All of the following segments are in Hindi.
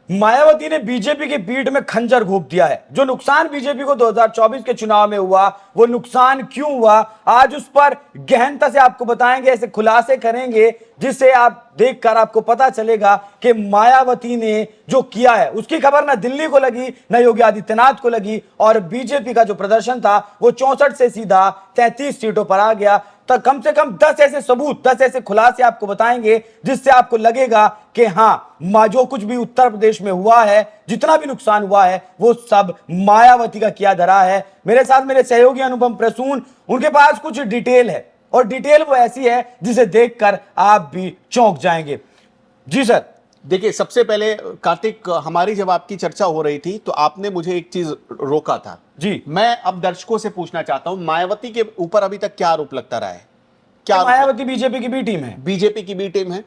मायावती ने बीजेपी की पीठ में खंजर घोंप दिया है। जो नुकसान बीजेपी को 2024 के चुनाव में हुआ, वो नुकसान क्यों हुआ, आज उस पर गहनता से आपको बताएंगे, ऐसे खुलासे करेंगे जिससे आप देखकर आपको पता चलेगा कि मायावती ने जो किया है उसकी खबर ना दिल्ली को लगी ना योगी आदित्यनाथ को लगी, और बीजेपी का जो प्रदर्शन था वो 64 से सीधा 33 सीटों पर आ गया। तो कम से कम 10 ऐसे सबूत, 10 ऐसे खुलासे आपको बताएंगे जिससे आपको लगेगा कि हां, जो कुछ भी उत्तर प्रदेश में हुआ है, जितना भी नुकसान हुआ है, वो सब मायावती का किया धरा है। मेरे साथ मेरे सहयोगी अनुपम प्रसून, उनके पास कुछ डिटेल है और डिटेल वो ऐसी है जिसे देखकर आप भी चौंक जाएंगे। जी सर। देखिए, सबसे पहले कार्तिक, हमारी जब आपकी चर्चा हो रही थी तो आपने मुझे एक चीज रोका था जी। मैं अब दर्शकों से पूछना चाहता हूं, मायावती के ऊपर अभी तक क्या आरोप लगता रहा है? क्या मायावती बीजेपी की बी टीम है? बीजेपी की बी टीम है।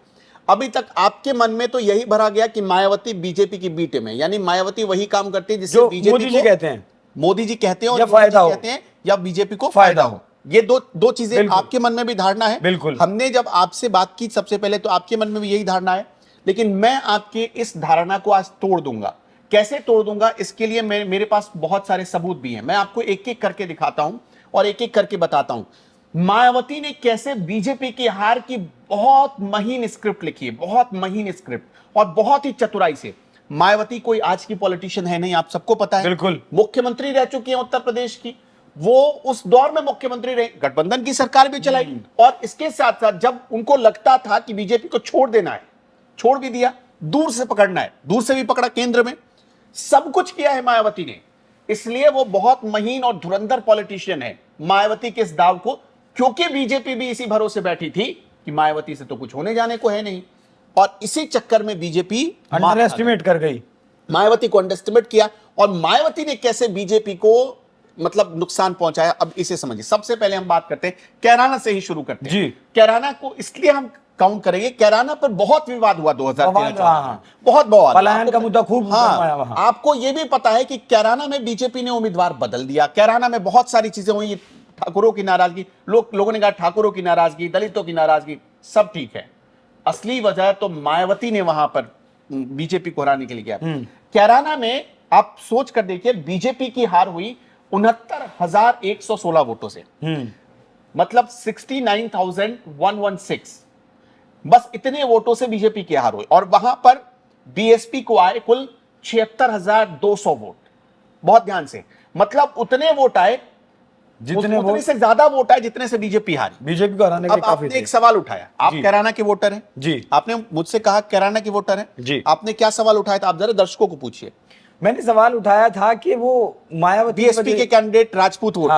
अभी तक आपके मन में तो यही भरा गया कि मायावती बीजेपी की बी टीम है, यानी मायावती वही काम करती है जिससे बीजेपी मोदी जी कहते हैं, मोदी जी कहते हैं, और फायदा हो कहते हैं या बीजेपी को फायदा हो। ये दो चीजें आपके मन में भी धारणा है। बिल्कुल। हमने जब आपसे बात की सबसे पहले तो आपके मन में भी यही धारणा है, लेकिन मैं आपके इस धारणा को आज तोड़ दूंगा। कैसे तोड़ दूंगा, इसके लिए मेरे पास बहुत सारे सबूत भी हैं। मैं आपको एक एक करके दिखाता हूं और एक एक करके बताता हूं मायावती ने कैसे बीजेपी की हार की बहुत महीन स्क्रिप्ट लिखी है, बहुत महीन स्क्रिप्ट, और बहुत ही चतुराई से। मायावती कोई आज की पॉलिटिशियन है नहीं, आप सबको पता है। बिल्कुल। मुख्यमंत्री रह चुकी है उत्तर प्रदेश की, वो उस दौर में मुख्यमंत्री रहे, गठबंधन की सरकार भी चलाई, और इसके साथ साथ जब उनको लगता था कि बीजेपी को छोड़ देना है, छोड़ भी दिया, दूर से पकड़ना है, दूर से भी पकड़ा, केंद्र में सब कुछ किया है मायावती ने। इसलिए वो बहुत महीन और धुरंधर पॉलिटिशियन है। मायावती के इस दाव को, क्योंकि बीजेपी भी इसी भरोसे बैठी थी कि मायावती से तो कुछ होने जाने को है नहीं, और इसी चक्कर में बीजेपी अंडर एस्टिमेट कर गई, मायावती को अंडर एस्टिमेट किया, और मायावती ने कैसे बीजेपी को मतलब नुकसान पहुंचाया, अब इसे समझिए। सबसे पहले हम बात करते हैं कैराना से ही शुरू करते हैं। जी। कैराना को इसलिए हम काउंट करेंगे, कैराना पर बहुत विवाद हुआ 2013 बहुत पलायन का मुद्दा खूब। हाँ, आपको यह भी पता है कि कैराना में बीजेपी ने उम्मीदवार बदल दिया। कैराना में बहुत सारी चीजें हुई, ठाकुरों की नाराजगी, लोगों ने कहा ठाकुरों की नाराजगी, दलितों की नाराजगी, सब ठीक है। असली वजह तो मायावती ने वहां पर बीजेपी को हराने के लिए किया। कैराना में आप सोच कर देखिए, बीजेपी की हार हुई 69,116 वोटों से, मतलब 69,116, बस इतने वोटों से बीजेपी की हार हुई। और वहां पर बीएसपी को आए कुल 76,200 वोट। बहुत ध्यान से, मतलब उतने वोट आए, जितने वोट से ज्यादा वोट आए जितने से बीजेपी हारी। बीजेपी को हराने के लिए काफी। आपने एक सवाल उठाया, आप कैराना के वोटर हैं जी, आपने मुझसे कहा कैराना के वोटर हैं जी, आपने क्या सवाल उठाया था? आप जरा दर्शकों को पूछिए। मैंने सवाल उठाया था कि वो मायावती बीएसपी के कैंडिडेट राजपूत वोट,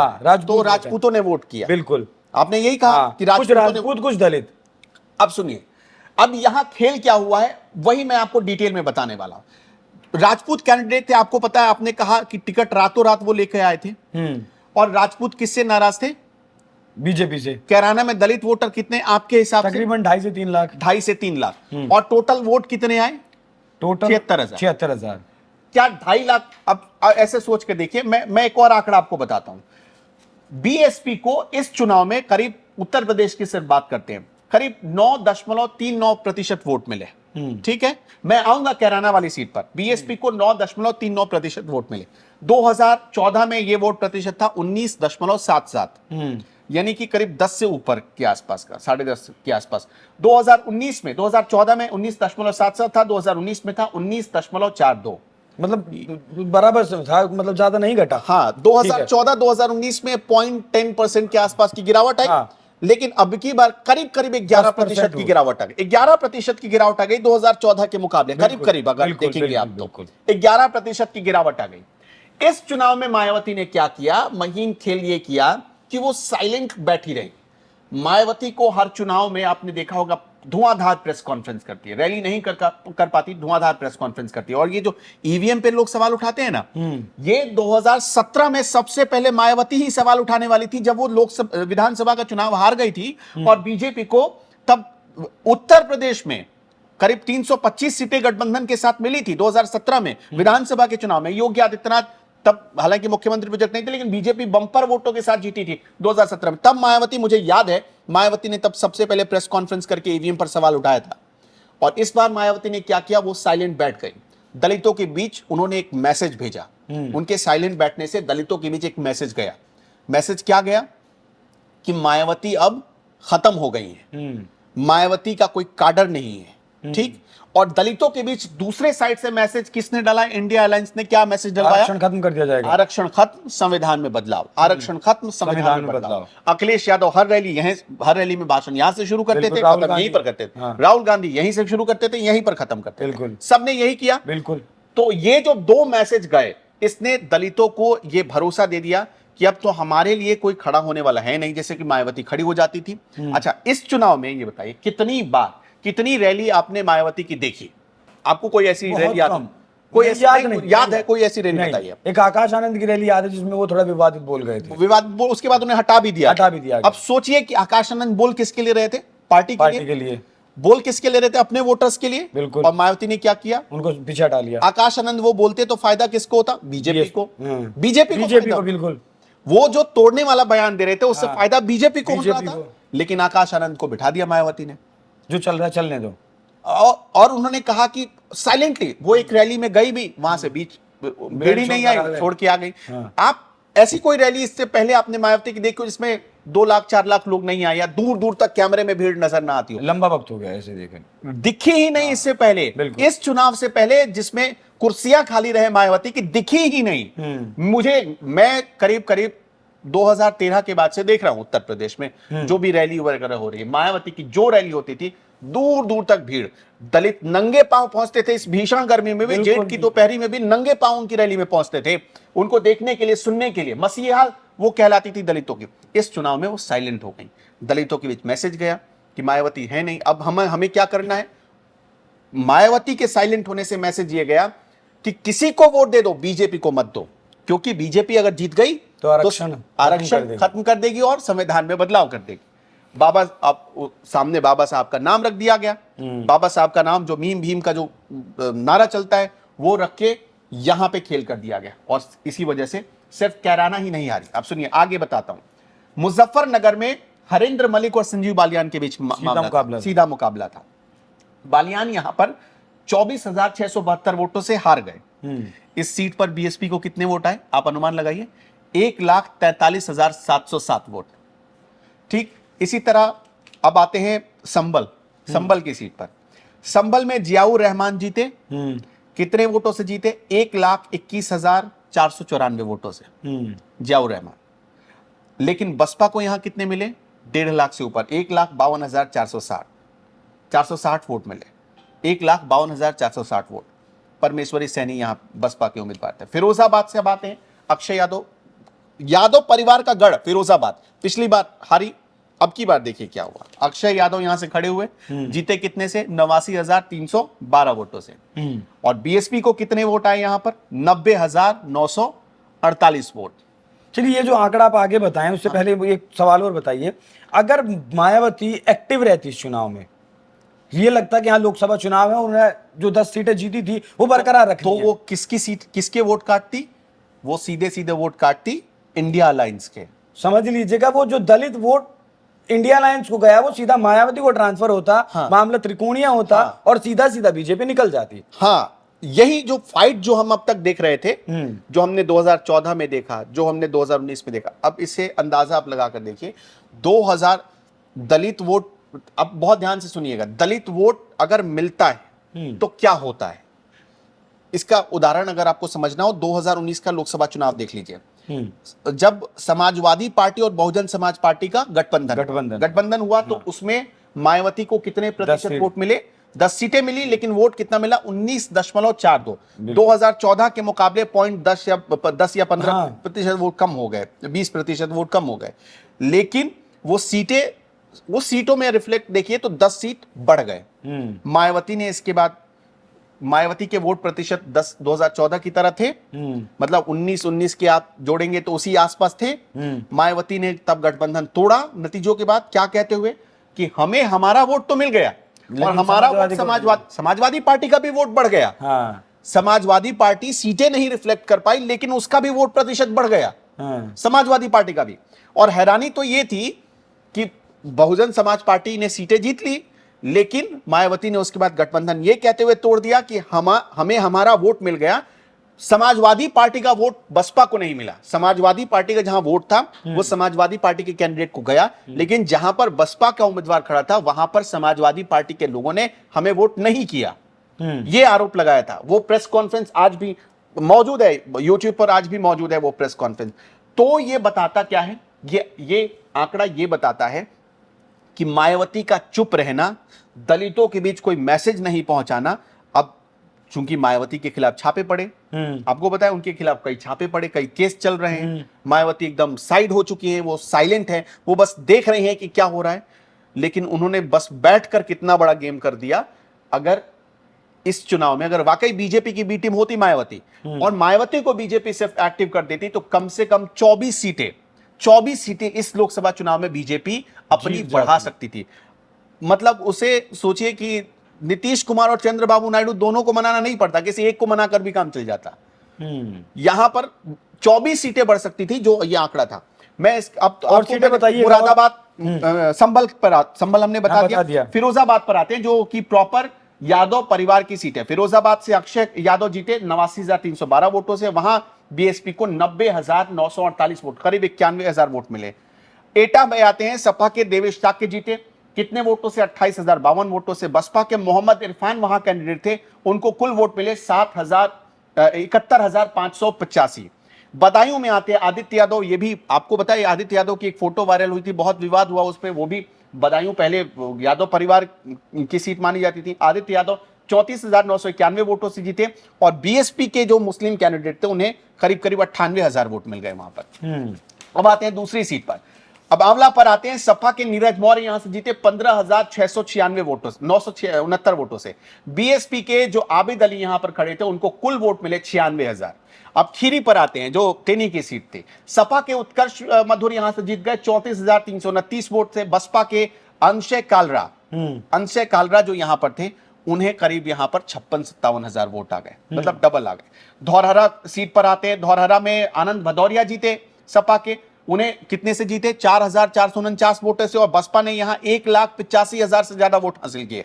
तो राजपूतों ने वोट किया। बिल्कुल, आपने यही कहा कि राजपूत कुछ दलित। अब सुनिए, अब यहां खेल क्या हुआ है वही मैं आपको डिटेल में बताने वाला हूं। राजपूत कैंडिडेट थे, आपको पता है, आपने कहा कि टिकट रातों रात वो लेकर आए थे, और राजपूत किससे नाराज थे? बीजेपी से। कैराना में दलित वोटर कितने आपके हिसाब से? तकरीबन 2.5 से 3 लाख। 2.5 से 3 लाख। और टोटल वोट कितने आए? टोटल 76,000। क्या 2.5 लाख? अब ऐसे सोच के देखिए, मैं एक और आंकड़ा आपको बताता हूं। बीएसपी को इस चुनाव में करीब, उत्तर प्रदेश की सिर्फ बात करते हैं, करीब 9.39% वोट मिले। ठीक है, मैं आऊंगा कैराना वाली सीट पर। बीएसपी को 9.39% वोट मिले। 2014 में यह वोट प्रतिशत था 19.77, यानी कि करीब 10 से ऊपर के आसपास का, 10.5 के आसपास। 2019 में, 2014 में 19.77 था, 2019 में था 19.42, मतलब बराबर से था, मतलब ज्यादा नहीं घटा। हाँ, 2014-2019 में 0.10% के आसपास की गिरावट आई। हाँ। लेकिन अब की बार करीब 11% की गिरावट आ गई। 11% की गिरावट आ गई 2014 के मुकाबले, करीब अगर देखेंगे आप तो 11% की गिरावट आ गई। इस चुनाव में मायावती ने क्या किया? महीन खेल ये किया कि वो साइलेंट बैठी रही। मायावती को हर चुनाव में आपने देखा होगा, धुआंधार प्रेस कॉन्फ्रेंस करती है, रैली नहीं कर पाती, धुआंधार प्रेस कॉन्फ्रेंस करती है। और ये जो ईवीएम पे लोग सवाल उठाते हैं ना, ये 2017 में सबसे पहले मायावती ही सवाल उठाने वाली थी, जब वो विधानसभा का चुनाव हार गई थी, और बीजेपी को तब उत्तर प्रदेश में करीब 325 सीटें गठबंधन के साथ मिली थी 2017 में विधानसभा के चुनाव में। योगी आदित्यनाथ तब हालांकि मुख्यमंत्री प्रोजेक्ट नहीं थे, लेकिन बीजेपी बंपर वोटों के साथ जीती थी 2017 में। तब मायावती, मुझे याद है, मायावती ने तब सबसे पहले प्रेस कॉन्फ्रेंस करके ईवीएम पर सवाल उठाया था। और इस बार मायावती ने क्या किया? वो साइलेंट बैठ गई। दलितों के बीच उन्होंने एक मैसेज भेजा। उनके साइलेंट बैठने से दलितों के बीच एक मैसेज गया। मैसेज क्या गया कि मायावती अब खत्म हो गई है, मायावती का कोई काडर नहीं है, ठीक। और दलितों के बीच दूसरे साइड से मैसेज किसने डाला? इंडिया अलायंस ने क्या मैसेज डलवाया? आरक्षण खत्म कर दिया जाएगा, आरक्षण खत्म, संविधान में बदलाव, आरक्षण खत्म, संविधान में बदलाव। अखिलेश यादव हर रैली में भाषण यहां से शुरू करते थे, खत्म यहीं पर करते थे। राहुल गांधी यहीं से शुरू करते थे, यहीं पर खत्म करते थे। सबने यही किया। बिल्कुल। तो ये जो दो मैसेज गए, इसने दलितों को ये भरोसा दे दिया कि अब तो हमारे लिए कोई खड़ा होने वाला है नहीं, जैसे कि मायावती खड़ी हो जाती थी। अच्छा, इस चुनाव में ये बताइए कितनी रैली आपने मायावती की देखी? आपको कोई ऐसी रैली याद है? कोई ऐसी रैली बताइए। एक आकाश आनंद की रैली याद है जिसमें वो थोड़ा विवादित बोल गए थे। उसके बाद उन्हें हटा भी दिया। अब सोचिए कि आकाश आनंद बोल किसके लिए रहे थे? पार्टी के लिए। बोल किसके लिए रहे थे? अपने वोटर्स के लिए। बिल्कुल। और मायावती ने क्या किया? उनको पीछे हटा लिया। आकाश आनंद वो बोलते तो फायदा किसको होता? बीजेपी को। बीजेपी को। बिल्कुल। वो जो तोड़ने वाला बयान दे रहे थे उससे फायदा बीजेपी को होता था। लेकिन आकाश आनंद को बिठा दिया मायावती ने। जो चल रहा है चलने दो। और उन्होंने कहा कि साइलेंटली वो एक रैली में गई भी, वहां से बीच बेड़ी नहीं आई, छोड़ के आ गई। आप ऐसी कोई रैली इससे पहले आपने मायावती की देखी जिसमें 2 लाख 4 लाख लोग नहीं आए या दूर दूर तक कैमरे में भीड़ नजर ना आती हो? लंबा वक्त हो गया ऐसे देखे, दिखी ही नहीं इससे पहले। इस चुनाव से पहले जिसमें कुर्सियां खाली रहे मायावती की, दिखी ही नहीं। मैं करीब 2013 के बाद से देख रहा हूं उत्तर प्रदेश में जो भी रैली वगैरह हो रही है, मायावती की जो रैली होती थी दूर दूर तक भीड़, दलित नंगे पांव पहुंचते थे। इस भीषण गर्मी में भी, जेठ की दोपहरी में भी नंगे पांव उनकी रैली में पहुंचते थे, उनको देखने के लिए, सुनने के लिए। मसीहा वो कहलाती थी दलितों की। इस चुनाव में वो साइलेंट हो गई। दलितों के बीच मैसेज गया कि मायावती है नहीं, अब हमें क्या करना है? मायावती के साइलेंट होने से मैसेज ये गया कि किसी को वोट दे दो, बीजेपी को मत दो, क्योंकि बीजेपी अगर जीत गई तो आरक्षण खत्म कर देगी और संविधान में बदलाव कर देगी। सामने बाबा साहब का नाम रख दिया गया। बाबा साहब का नाम, जो मीम भीम का जो नारा चलता है, वो रख के यहां पे खेल कर दिया गया। और इसी वजह से सिर्फ कैराना ही नहीं हारी। आप सुनिए, आगे बताता हूं। मुजफ्फरनगर में हरेंद्र मलिक और संजीव बालियान के बीच सीधा मुकाबला था। बालियान यहां पर 24,672 वोटों से हार गए। इस सीट पर बीएसपी को कितने वोट आए? आप अनुमान लगाइए। 1,43,707 वोट। ठीक इसी तरह अब आते हैं संभल की सीट पर। संभल में जियाउर रहमान जीते। कितने वोटों से जीते? 1,21,494 वोटों से जियाउर रहमान। लेकिन बसपा को यहां कितने मिले? 1.5 लाख से ऊपर, 1,52,460 वोट मिले। 1,52,460 वोट। परमेश्वरी सैनी यहां बसपा के उम्मीदवार थे। फिरोजाबाद से अब आते हैं। अक्षय यादव परिवार का गढ़ फिरोजाबाद, पिछली बार हारी, अब की बार देखिए क्या हुआ। अक्षय यादव यहां से खड़े हुए, जीते कितने से? 89,312 वोटों से। और बीएसपी को कितने वोट आए यहां पर? 90,948 वोट। चलिए, ये जो आंकड़ा आप आगे बताएं उससे पहले एक सवाल और बताइए। अगर मायावती एक्टिव रहती इस चुनाव में, ये लगता कि हाँ लोकसभा चुनाव है, उन्होंने जो 10 सीटें जीती थी वो बरकरार रखी, तो वो किसके वोट काटती? वो सीधे वोट काटती इंडिया अलायंस के। समझ लीजिएगा, वो जो दलित वोट इंडिया अलायंस को गया वो सीधा मायावती को ट्रांसफर होता। हाँ। मामला त्रिकोणीय होता। हाँ। और सीधा बीजेपी निकल जाती। हाँ, यही जो फाइट जो हम अब तक देख रहे थे, जो हमने 2014 में देखा, जो हमने 2019 में देखा, अब इसे अंदाजा आप लगाकर देखिए। 2000 दलित वोट, अब बहुत ध्यान से सुनिएगा, दलित वोट अगर मिलता है तो क्या होता है? इसका उदाहरण अगर आपको समझना हो, 2019 का लोकसभा चुनाव देख लीजिए। जब समाजवादी पार्टी और बहुजन समाज पार्टी का गठबंधन हुआ, तो उसमें मायावती को कितने प्रतिशत वोट मिले? 10 सीटें मिली, लेकिन वोट कितना मिला? 19.42। 2014 के मुकाबले 10 या 15% वोट कम हो गए, 20% वोट कम हो गए। लेकिन वो सीटों में रिफ्लेक्ट देखिए तो 10 सीट बढ़ गए। मायावती ने इसके बाद, मायावती के वोट प्रतिशत 2014 की तरह थे, मतलब 19 के आप जोड़ेंगे तो उसी आसपास थे। मायावती ने तब गठबंधन तोड़ा नतीजों के बाद, क्या कहते हुए कि हमें हमारा वोट तो मिल गया और हमारा वोट समाजवादी पार्टी का भी वोट बढ़ गया। हाँ। समाजवादी पार्टी सीटें नहीं रिफ्लेक्ट कर पाई, लेकिन उसका भी वोट प्रतिशत बढ़ गया। हाँ। समाजवादी पार्टी का भी। और हैरानी तो यह थी कि बहुजन समाज पार्टी ने सीटें जीत ली, लेकिन मायावती ने उसके बाद गठबंधन ये कहते हुए तोड़ दिया कि हमें हमारा वोट मिल गया, समाजवादी पार्टी का वोट बसपा को नहीं मिला। समाजवादी पार्टी का जहां वोट था वो समाजवादी पार्टी के कैंडिडेट को गया, लेकिन जहां पर बसपा का उम्मीदवार खड़ा था वहां पर समाजवादी पार्टी के लोगों ने हमें वोट नहीं किया, ये आरोप लगाया था। वो प्रेस कॉन्फ्रेंस आज भी मौजूद है, यूट्यूब पर आज भी मौजूद है वो प्रेस कॉन्फ्रेंस। तो ये बताता क्या है, ये आंकड़ा ये बताता है कि मायावती का चुप रहना, दलितों के बीच कोई मैसेज नहीं पहुंचाना, अब चूंकि मायावती के खिलाफ छापे पड़े, आपको बताया उनके खिलाफ कई छापे पड़े, कई केस चल रहे हैं, मायावती एकदम साइड हो चुकी हैं, वो साइलेंट है, वो बस देख रहे हैं कि क्या हो रहा है। लेकिन उन्होंने बस बैठकर कितना बड़ा गेम कर दिया। अगर इस चुनाव में अगर वाकई बीजेपी की बी टीम होती मायावती और मायावती को बीजेपी सिर्फ एक्टिव कर देती तो कम से कम 24 सीटें इस लोकसभा चुनाव में बीजेपी अपनी बढ़ा सकती थी। मतलब उसे सोचिए कि नीतीश कुमार और चंद्रबाबू नायडू दोनों को मनाना नहीं पड़ता, किसी एक को मनाकर भी काम चल जाता। यहां पर 24 सीटें बढ़ सकती थी, जो ये आंकड़ा था। मैं अब तो और सीटें बताइए। मुरादाबाद, संभल हमने बता दिया। फिरोजाबाद पर आते हैं, जो कि प्रॉपर यादव परिवार की सीट है। फिरोजाबाद से अक्षय यादव जीते 89,312 वोटों से, वहां बीएसपी को 90,948 वोट, करीब 91,000 वोट मिले। एटा में आते हैं, सपा के देवेश ताके जीते कितने वोटों से, 28,052 वोटों से। बसपा के मोहम्मद इरफान वहां कैंडिडेट थे, उनको कुल वोट मिले 71,585। बदायूं में आते हैं आदित्य यादव, ये भी आपको बताइए, आदित्य यादव की एक फोटो वायरल हुई थी, बहुत विवाद हुआ उस पर, वो भी बदायूं पहले यादव परिवार की सीट मानी जाती थी। आदित्य यादव 34,991 वोटों से जीते और बीएसपी के जो मुस्लिम कैंडिडेट थे उन्हें करीब करीब 98,000 वोट मिल गए वहां पर। अब आते हैं दूसरी सीट पर, अब आंवला पर आते हैं। सपा के नीरज मौर्य यहां से जीते 15,696 वोटों से, 969 वोटों से। बीएसपी के जो आबिद अली यहां पर खड़े थे उनको कुल वोट मिले 96,000। अब खीरी पर आते हैं, जो टेनी की सीट थी। सपा के उत्कर्ष मधुर यहां से जीत गए 34,329 वोट से। बसपा के अंशय कालरा जो यहां पर थे, उन्हें करीब यहां पर 56-57 वोट आ गए, मतलब डबल आ गए। धौरहरा सीट पर आते हैं, धौरहरा में आनंद भदौरिया जीते सपा के, उन्हें कितने से जीते, 4,449 वोटों से, और बसपा ने यहां 1,85,000 से ज्यादा वोट हासिल किए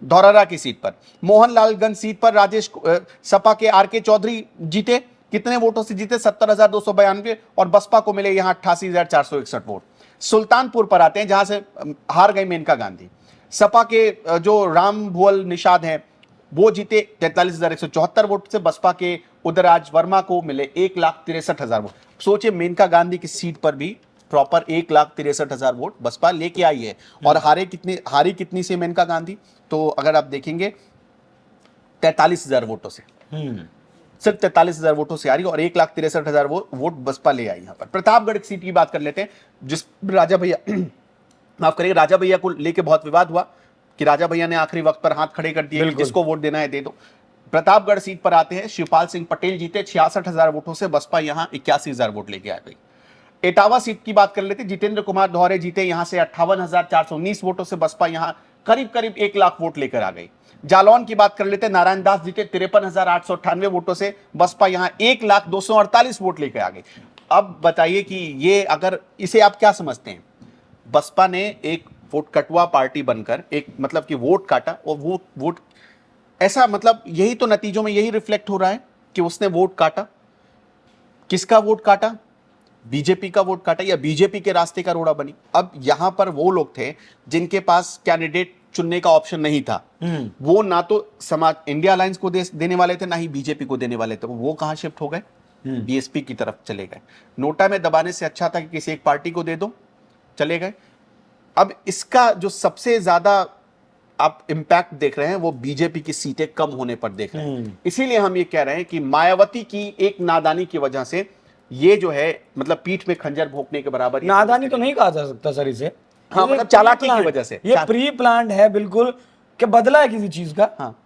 धौरहरा की सीट पर। मोहनलालगंज सीट पर राजेश सपा के आर के चौधरी जीते, कितने वोटों से जीते, 70,292, और बसपा को मिले यहां 88,461 वोट। सुल्तानपुर पर आते हैं, जहां से हार गई मेनका गांधी। सपा के जो राम भुवल निषाद हैं वो जीते 43,174 वोट से। बसपा के उदयराज वर्मा को मिले 1,63,000 वोट। सोचिए, मेनका गांधी की सीट पर भी प्रॉपर 1,63,000 वोट बसपा लेके आई है। और हारी कितनी से मेनका गांधी, तो अगर आप देखेंगे 43,000 वोटों से, सिर्फ 43,000 वोटों से आ रही, और 1,63,000 वोट बसपा ले आई। यहां पर प्रतापगढ़ सीट की बात कर लेते हैं, जिस राजा भैया माफ करिए, राजा भैया को लेके बहुत विवाद हुआ कि राजा भैया ने आखिरी वक्त पर हाथ खड़े कर दिए कि जिसको वोट देना है दे दो। प्रतापगढ़ सीट पर आते हैं, शिवपाल सिंह पटेल जीते 66,000 वोटों से। बसपा यहां 81,000 वोट लेके आ गई। एटावा सीट की बात कर लेते हैं, जितेंद्र कुमार धौरे जीते यहां से 58,419 वोटों से। बसपा यहां करीब करीब 1 लाख वोट लेकर आ गई। जालौन की बात कर लेते हैं, नारायण दास जीते 53,898 वोटों से। बसपा यहां 1,248 वोट लेकर आ गई। अब बताइए कि ये, अगर इसे आप क्या समझते हैं, बसपा ने एक वोट कटुआ पार्टी बनकर एक, मतलब कि वोट काटा, और वो वोट ऐसा, मतलब यही तो नतीजों में यही रिफ्लेक्ट हो रहा है कि उसने वोट काटा। किसका वोट काटा? बीजेपी का वोट काटा, या बीजेपी के रास्ते का रोड़ा बनी। अब यहां पर वो लोग थे जिनके पास कैंडिडेट चुनने का ऑप्शन नहीं था, वो ना तो समाज इंडिया अलायंस को देने वाले थे, ना ही बीजेपी को देने वाले थे। वो कहां शिफ्ट हो गए? बीएसपी की तरफ चले गए। नोटा में दबाने से अच्छा था कि किसी एक पार्टी को दे दो, चले गए। अब इसका जो सबसे ज्यादा आप इंपैक्ट देख रहे हैं वो बीजेपी की सीटें कम होने पर देख रहे हैं। इसीलिए हम ये कह रहे हैं कि मायावती की एक नादानी की वजह से ये जो है, मतलब पीठ में खंजर भोंकने के बराबर। नादानी तो नहीं कहा जा सकता सर इसे, हाँ, मतलब चालाकी की वजह से। ये प्री प्लान्ड है बिल्कुल, कि बदला है किसी चीज का। हाँ,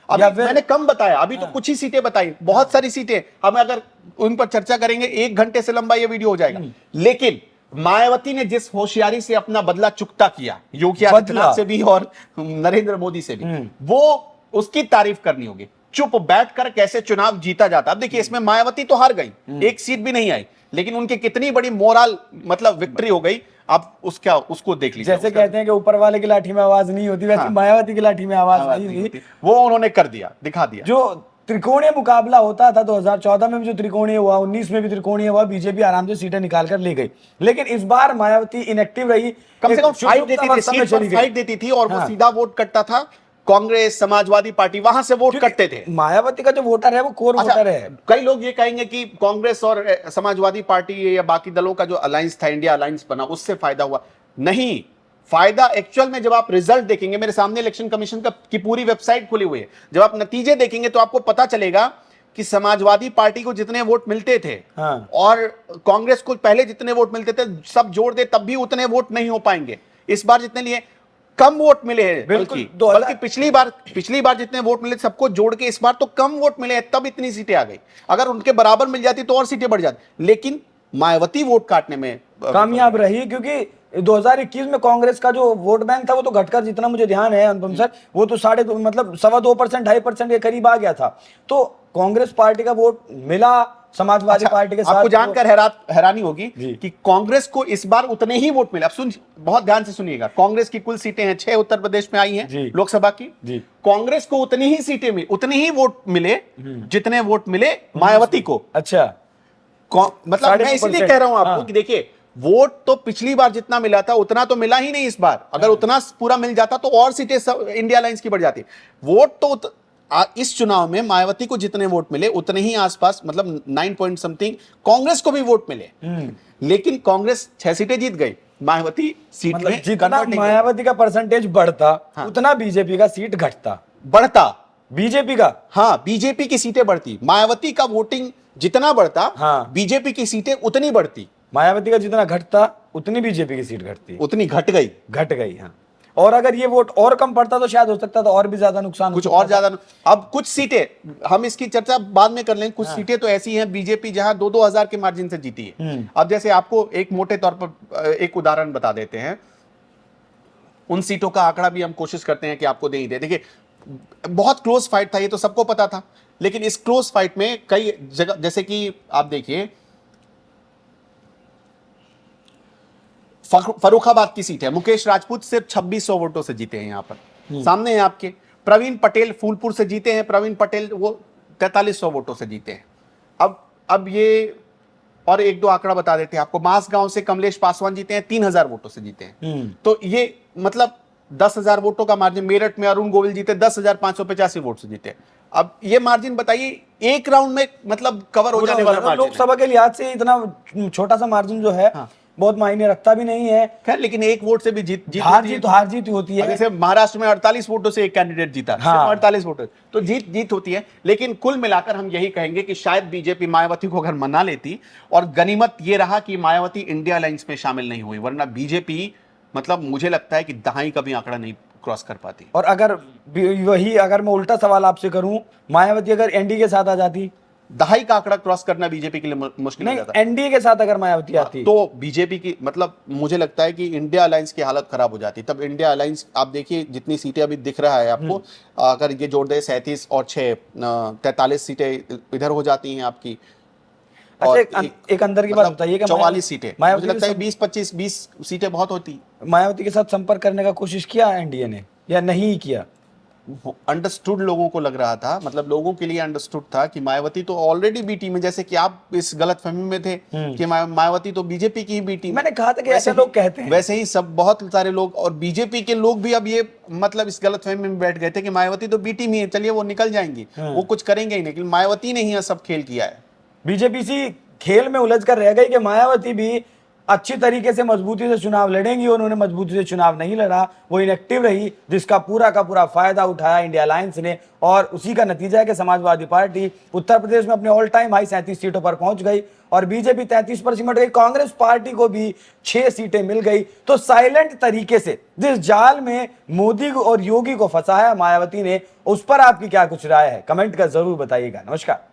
अभी मैंने कम बताया, अभी तो कुछ ही सीटें बताई, बहुत सारी सीटें। हम अगर उन पर चर्चा करेंगे 1 घंटे से लंबा ये वीडियो हो जाएगा। लेकिन मायावती ने जिस होशियारी से अपना बदला चुकता किया, योगी आदित्यनाथ से भी और नरेंद्र मोदी से भी, वो उसकी तारीफ करनी होगी। चुप बैठकर कैसे चुनाव जीता जाता। अब देखिए, इसमें मायावती तो हार गई, एक सीट भी नहीं आई, लेकिन उनकी कितनी बड़ी मोरल, मतलब विक्ट्री हो गई। अब उसको देख लीजिए। जैसे कहते हैं कि ऊपर वाले की लाठी में आवाज नहीं होती, वैसे मायावती की लाठी में आवाज नहीं थी। वो उन्होंने कर दिया, दिखा दिया। जो त्रिकोणीय मुकाबला होता था 2014 में भी जो त्रिकोणीय हुआ, 19 में भी त्रिकोणीय हुआ, बीजेपी आराम से सीटें निकाल कर ले गई। लेकिन इस बार मायावती इनएक्टिव रही, कम से कम फाइट देती थी, सीट पर फाइट देती थी, और वो सीधा वोट करता था कांग्रेस, समाजवादी पार्टी, वहां से वोट करते थे। मायावती का जो वोटर है वो कोर वोटर है। कई लोग ये कहेंगे कि कांग्रेस और समाजवादी पार्टी या बाकी दलों का जो अलायंस था, इंडिया अलायंस बना, उससे फायदा हुआ। नहीं, फायदा एक्चुअल में जब आप रिजल्ट देखेंगे, मेरे सामने इलेक्शन कमीशन की पूरी वेबसाइट खुली हुई है, जब आप नतीजे देखेंगे तो आपको पता चलेगा कि समाजवादी पार्टी को जितने वोट मिलते थे और कांग्रेस को पहले जितने वोट मिलते थे, सब जोड़ दे तब भी उतने वोट नहीं हो पाएंगे। इस बार जितने लिए कम वोट मिले हैं, बल्कि पिछली बार जितने वोट मिले सबको जोड़ के इस बार तो कम वोट मिले हैं, तब इतनी सीटें आ गई। अगर उनके बराबर मिल जाती तो और सीटें बढ़ जाती, लेकिन मायावती वोट काटने में कामयाब रही, क्योंकि 2021 में कांग्रेस का जो वोट बैंक था वो तो घटकर, जितना मुझे ध्यान है अनुपम सर, वो तो 2.5% 2.5% के करीब आ गया था। तो कांग्रेस पार्टी का वोट मिला समाजवादी पार्टी के साथ। आपको जानकर हैरानी होगी कि कांग्रेस को इस बार उतने ही वोट मिले। अब बहुत ध्यान से सुनिएगा, कांग्रेस की कुल सीटें हैं 6 उत्तर प्रदेश में आई हैं लोकसभा की। कांग्रेस को उतनी ही सीटें मिली, उतने ही वोट मिले जितने वोट मिले मायावती को। अच्छा, मतलब मैं इसलिए कह रहा हूं आपको कि देखिए, वोट तो पिछली बार जितना मिला था उतना तो मिला ही नहीं इस बार। अगर उतना पूरा मिल जाता तो और सीटें इंडिया अलायंस की बढ़ जाती। वोट तो इस चुनाव में मायावती को जितने वोट मिले उतने ही आसपास, मतलब 9 पॉइंट समथिंग कांग्रेस को भी वोट मिले। लेकिन कांग्रेस 6 सीटें जीत गई, मायावती सीट में जितना मायावती का परसेंटेज बढ़ता उतना बीजेपी का सीट घटता। बढ़ता बीजेपी का, हाँ, बीजेपी की सीटें बढ़ती। मायावती का वोटिंग जितना बढ़ता, बीजेपी की सीटें उतनी बढ़ती। मायावती का जितना घटता उतनी बीजेपी की सीट घटती, उतनी घट गई। हाँ। और अगर ये वोट और कम पड़ता तो शायद हो सकता था और भी ज्यादा नुकसान, कुछ और ज्यादा। अब कुछ सीटें, हम इसकी चर्चा बाद में कर लेंगे, कुछ सीटें तो ऐसी हैं बीजेपी जहां 2-2 हजार के मार्जिन से जीती है। अब जैसे आपको एक मोटे तौर पर एक उदाहरण बता देते हैं, उन सीटों का आंकड़ा भी हम कोशिश करते हैं कि आपको दे ही दे। देखिए, बहुत क्लोज फाइट था, ये तो सबको पता था, लेकिन इस क्लोज फाइट में कई जगह, जैसे कि आप देखिए फर्रुखाबाद की सीट है, मुकेश राजपूत सिर्फ 2600 वोटों से जीते हैं। यहां पर सामने है आपके प्रवीण पटेल फूलपुर से जीते हैं। प्रवीण पटेल वो 4300 वोटों से जीते हैं। अब ये और एक दो आंकड़ा बता देते हैं आपको। मासगांव से कमलेश पासवान जीते हैं, 3000 वोटों से जीते हैं। तो ये मतलब 10,000 वोटों का मार्जिन। मेरठ में अरुण गोविल जीते 10,585 वोट से जीते। अब ये मार्जिन बताइए, एक राउंड में मतलब कवर हो जाने वाला मार्जिन। लोकसभा के लिहाज से इतना छोटा सा मार्जिन जो है बहुत मायने रखता भी नहीं है। खैर, लेकिन एक वोट से भी हार जीत होती है। जैसे महाराष्ट्र में 48 वोटों से एक कैंडिडेट जीता, 48 वोटों, तो जीत होती है। लेकिन कुल मिलाकर हम यही कहेंगे कि शायद बीजेपी मायावती को अगर मना लेती, और गनीमत ये रहा कि मायावती इंडिया अलायंस में शामिल नहीं हुई, वरना बीजेपी मतलब मुझे लगता है कि दहाई का भी आंकड़ा नहीं क्रॉस कर पाती। और अगर मैं उल्टा सवाल आपसे करूं, मायावती अगर एनडीए के साथ आ जाती, दहाई का आंकड़ा क्रॉस करना बीजेपी के लिए मुश्किल हो जाता। एनडीए के साथ अगर मायावती आती तो बीजेपी की मतलब मुझे लगता है कि इंडिया अलायंस की हालत खराब हो जाती। तब इंडिया अलायंस, आप देखिए जितनी सीटें अभी दिख रहा है आपको, अगर ये जोड़ दे 37 और 6 43 सीटें इधर हो जाती हैं आपकी। और एक अंदर की बात बताइए कि 44 सीटें, मुझे लगता है 20 सीटें बहुत होती। मायावती के साथ संपर्क करने का कोशिश किया एनडीए ने या नहीं किया? अंडरस्टूड लोगों को लग रहा था, मतलब लोगों के लिए अंडरस्टूड था कि मायावती तो ऑलरेडी बी टीम में, जैसे कि आप इस गलतफहमी में थे कि मायावती तो बीजेपी की ही बी टीम। मैंने कहा था कि ऐसे लोग कहते हैं, वैसे ही सब बहुत सारे लोग और बीजेपी के लोग भी अब ये मतलब इस गलतफहमी में बैठ गए थे कि मायावती तो बी टीम ही है, चलिए वो निकल जाएंगी, वो कुछ करेंगे ही नहीं। लेकिन मायावती ने ही सब खेल किया है। बीजेपी इसी खेल में उलझ कर रह गई कि मायावती भी अच्छी तरीके से मजबूती से चुनाव लड़ेंगी। उन्होंने मजबूती से चुनाव नहीं लड़ा, वो इनएक्टिव रही, जिसका पूरा का पूरा फायदा उठाया इंडिया अलायंस ने। और उसी का नतीजा है कि समाजवादी पार्टी उत्तर प्रदेश में अपने ऑल टाइम हाई 37 सीटों पर पहुंच गई और बीजेपी 33 पर सिमट गई। कांग्रेस पार्टी को भी 6 सीटें मिल गई। तो साइलेंट तरीके से जिस जाल में मोदी और योगी को फंसाया मायावती ने, उस पर आपकी क्या कुछ राय है? कमेंट कर जरूर बताइएगा। नमस्कार।